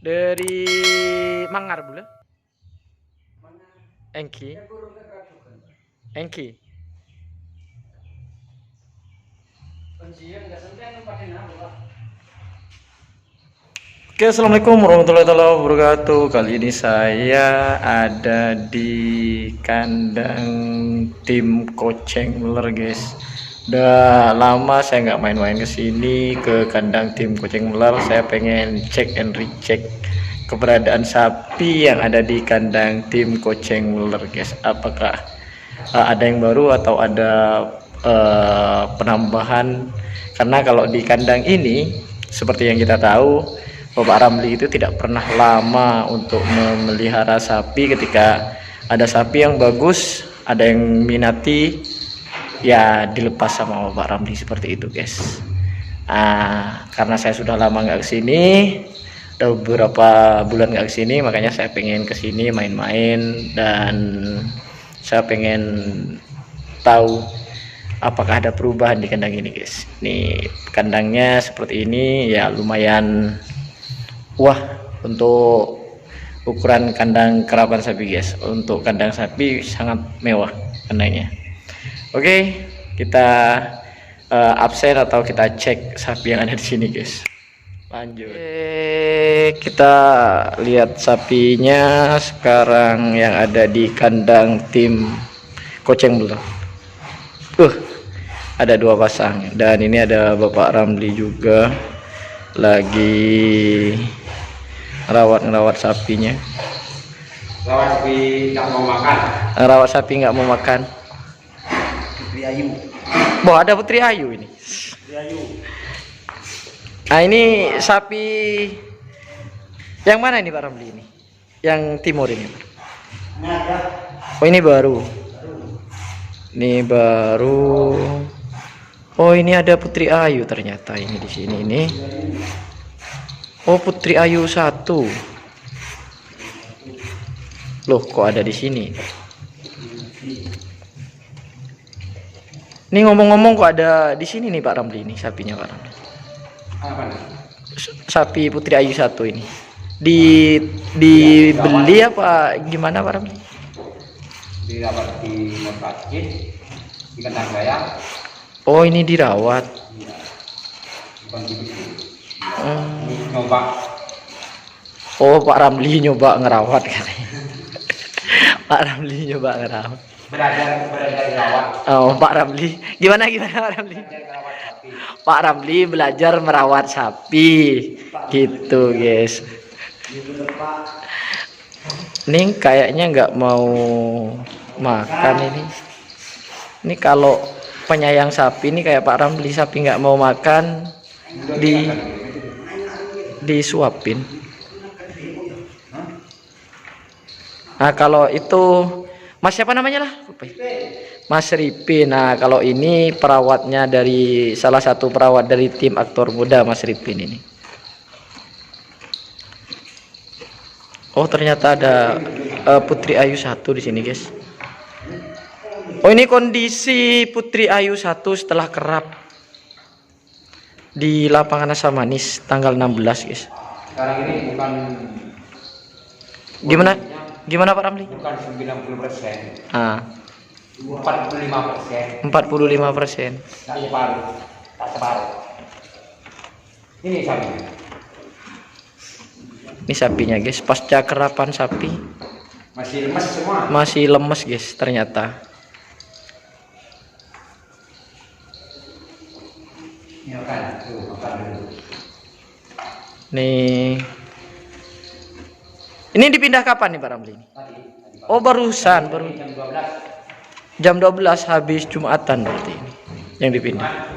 Dari Mangar bule. Engki. Engki. Oke, assalamualaikum warahmatullahi wabarakatuh. Kali ini saya ada di kandang tim Koceng Meler, guys. Udah lama saya nggak main-main ke sini ke kandang tim Koceng Meler. Saya pengen cek and recheck keberadaan sapi yang ada di kandang tim Koceng Meler, guys. Apakah ada yang baru atau ada penambahan? Karena kalau di kandang ini seperti yang kita tahu, Bapak Ramli itu tidak pernah lama untuk memelihara sapi. Ketika ada sapi yang bagus, ada yang minati, ya dilepas sama Bapak Ramli seperti itu, guys. Karena saya sudah lama nggak kesini, udah beberapa bulan nggak kesini, makanya saya pengen kesini main-main dan saya pengen tahu apakah ada perubahan di kandang ini, guys. Nih kandangnya seperti ini, ya lumayan. Wah, untuk ukuran kandang kerapan sapi, guys, untuk kandang sapi sangat mewah kandangnya. Oke, kita absen atau kita cek sapi yang ada di sini, guys. Lanjut. Kita lihat sapinya sekarang yang ada di kandang tim Koceng Meler. Ada dua pasang dan ini ada Bapak Ramli juga lagi ngerawat sapinya. Rawat sapi nggak mau makan. Putri Ayu. Boh, ada Putri Ayu ini. Putri Ayu. Nah, ini sapi yang mana ini Pak Ramli ini? Yang timur ini. Ini ada. Oh, ini baru. Ini baru. Oh, ini ada Putri Ayu ternyata ini di sini ini. Oh, Putri Ayu 1. Loh, kok ada di sini? Ini ngomong-ngomong kok ada di sini nih Pak Ramli ini sapinya Pak Ramli. Apa? Sapi Putri Ayu 1 ini. Dibeli apa gimana Pak Ramli? Dirawat di Masjid di kandang saya. Oh, ini dirawat. Iya. Bukan di sini. Nyoba. Oh, Pak Ramli nyoba ngerawat katanya. Pak Ramli nyoba ngerawat. Belajar merawat. Oh, Pak Ramli. Gimana Pak Ramli? Pak Ramli belajar merawat sapi. Gitu, guys. Ini kayaknya nggak mau makan ini. Ini kalau penyayang sapi ini kayak Pak Ramli, sapi nggak mau makan disuapin. Nah, kalau itu Mas siapa namanya lah? Mas Ripi. Nah, kalau ini perawatnya dari salah satu perawat dari tim aktor muda Mas Ripin ini. Oh, ternyata ada Putri Ayu 1 di sini, guys. Oh, ini kondisi Putri Ayu 1 setelah kerap di lapangan Asam Manis tanggal 16, guys. Sekarang ini bukan Gimana Pak Ramli? Bukan 90%. 45%. 45%. Tak separuh. Ini sapi. Ini sapinya, guys, pasca kerapan sapi. Masih lemes semua. Masih lemes, guys, ternyata. Ini makan dulu. Nih. Ini dipindah kapan nih Pak Ramli? Tadi. Oh, barusan, baru jam 12. jam 12 habis Jumatan berarti ini yang dipindah.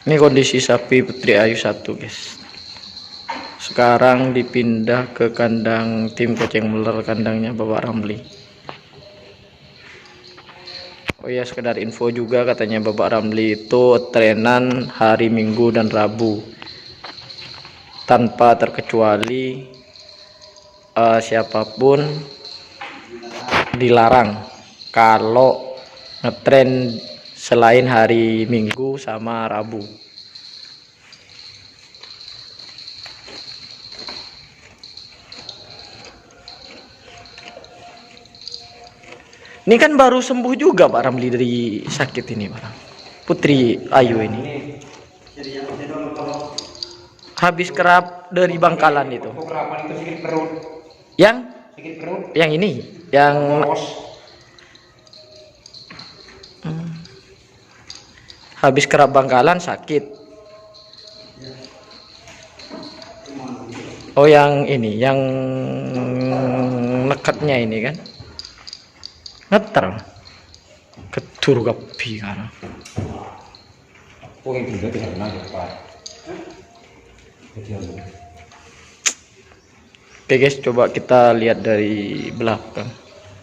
Ini kondisi sapi Putri Ayu 1, guys. Sekarang dipindah ke kandang tim Koceng Meler, kandangnya Bapak Ramli. Oh ya, sekedar info juga, katanya Bapak Ramli itu trenan hari Minggu dan Rabu tanpa terkecuali siapapun dilarang kalau ngetren selain hari Minggu sama Rabu. Ini kan baru sembuh juga Pak Ramli dari sakit ini, Pak. Putri Ayu ini. Habis kerap dari Bangkalan itu. Kerapan itu sakit perut. Yang Sakit perut. yang ini, yang habis kerap Bangkalan sakit. Oh, yang ini, yang nekatnya ini kan. Ngeter ketur gapi kan. Oh, yang tiga bisa benar ya, Pak. Oke guys, coba kita lihat dari belakang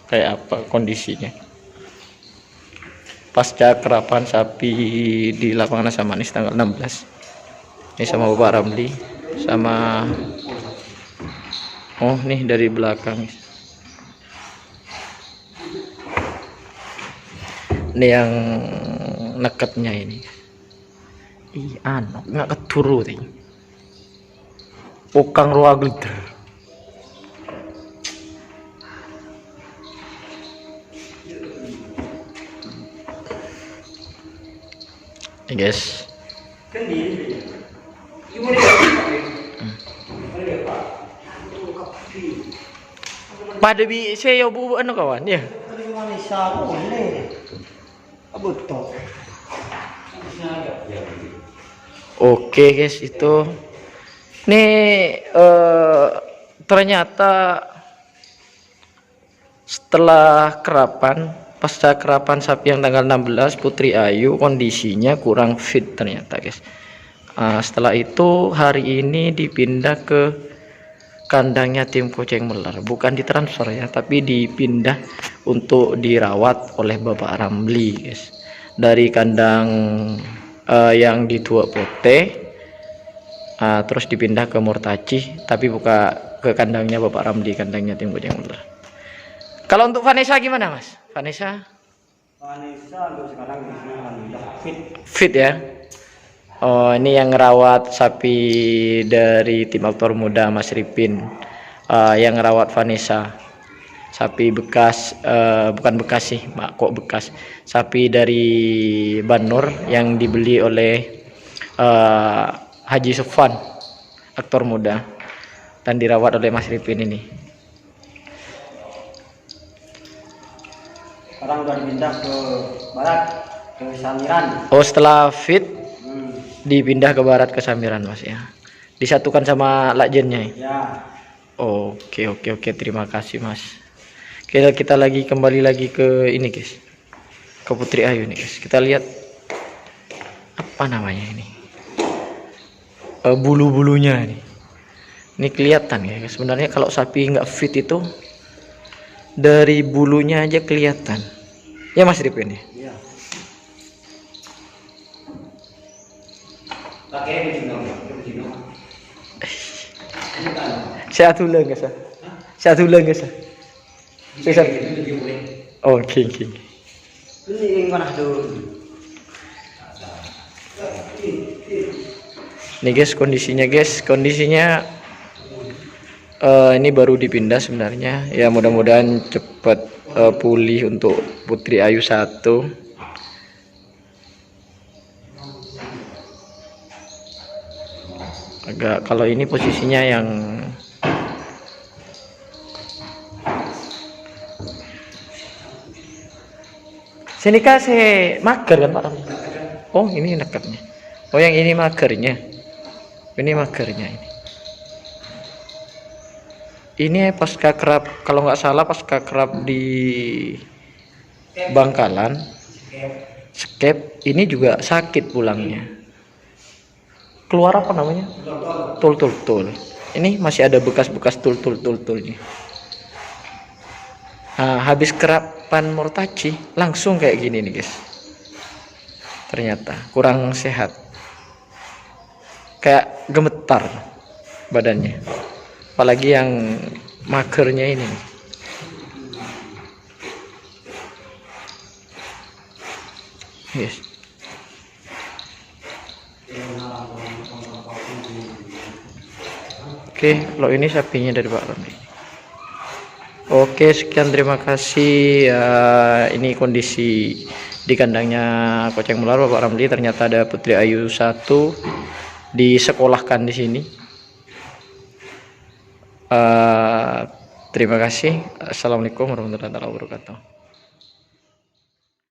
kayak apa kondisinya pasca kerapan sapi di lapangan Asam Manis tanggal 16. Ini sama Bapak Ramli sama nih dari belakang guys. Ini yang nekatnya ini. Nggak keturu ting. Ukang ruang glider. Nih guys. Pada bi saya bu anu kawan ya. Oke guys, itu nih ternyata setelah kerapan, pasca kerapan sapi yang tanggal 16 Putri Ayu kondisinya kurang fit ternyata guys. Setelah itu hari ini dipindah ke kandangnya tim Kucing Melar, bukan ditransfer ya, tapi dipindah untuk dirawat oleh Bapak Ramli guys. Dari kandang yang di Tua Pote terus dipindah ke Murtaci, tapi buka ke kandangnya Bapak Ramli, kandangnya tim Kucing Melar. Kalau untuk Vanessa gimana Mas? Vanessa untuk sekarang fit ya. Oh, ini yang ngerawat sapi dari tim aktor muda Mas Ripin, yang ngerawat Vanessa, sapi bekas, bukan bekas sih kok bekas, sapi dari Banur yang dibeli oleh Haji Sufan, aktor muda, dan dirawat oleh Mas Ripin ini. Sekarang udah dipindah ke barat, ke Samiran. Oh, setelah fit dipindah ke barat ke Samiran Mas ya, disatukan sama lakjennya Ya. Oke, terima kasih Mas. Kita lagi kembali lagi ke ini guys, ke Putri Ayu nih guys. Kita lihat apa namanya ini, bulu-bulunya ini kelihatan ya guys. Sebenarnya kalau sapi nggak fit itu dari bulunya aja kelihatan ya Mas Ripin ya. Iya. Pakai begini. Saya tulang guys. Saya tulang guys. Oke. Ini yang mana tuh? Nih guys kondisinya ini baru dipindah sebenarnya ya, mudah-mudahan cepat pulih untuk Putri Ayu 1. Agak kalau ini posisinya yang sini kasih mager kan Pak Ramli? Oh, ini nekatnya. Oh, yang ini magernya. Ini magernya ini. Ini pasca kerap, kalau nggak salah pasca kerap di Bangkalan, skep, ini juga sakit pulangnya. Keluar apa namanya? Tul. Ini masih ada bekas-bekas tul-tulnya. Nah, habis kerapan Murtaci langsung kayak gini nih guys. Ternyata kurang sehat, kayak gemetar badannya, apalagi yang magernya ini. Yes. Oke, kalau ini sapinya dari Pak Ramli. Oke, sekian, terima kasih. Ini kondisi di kandangnya Koceng Melar Bapak Ramli. Ternyata ada Putri Ayu 1 disekolahkan di sini. Terima kasih. Assalamualaikum warahmatullahi wabarakatuh.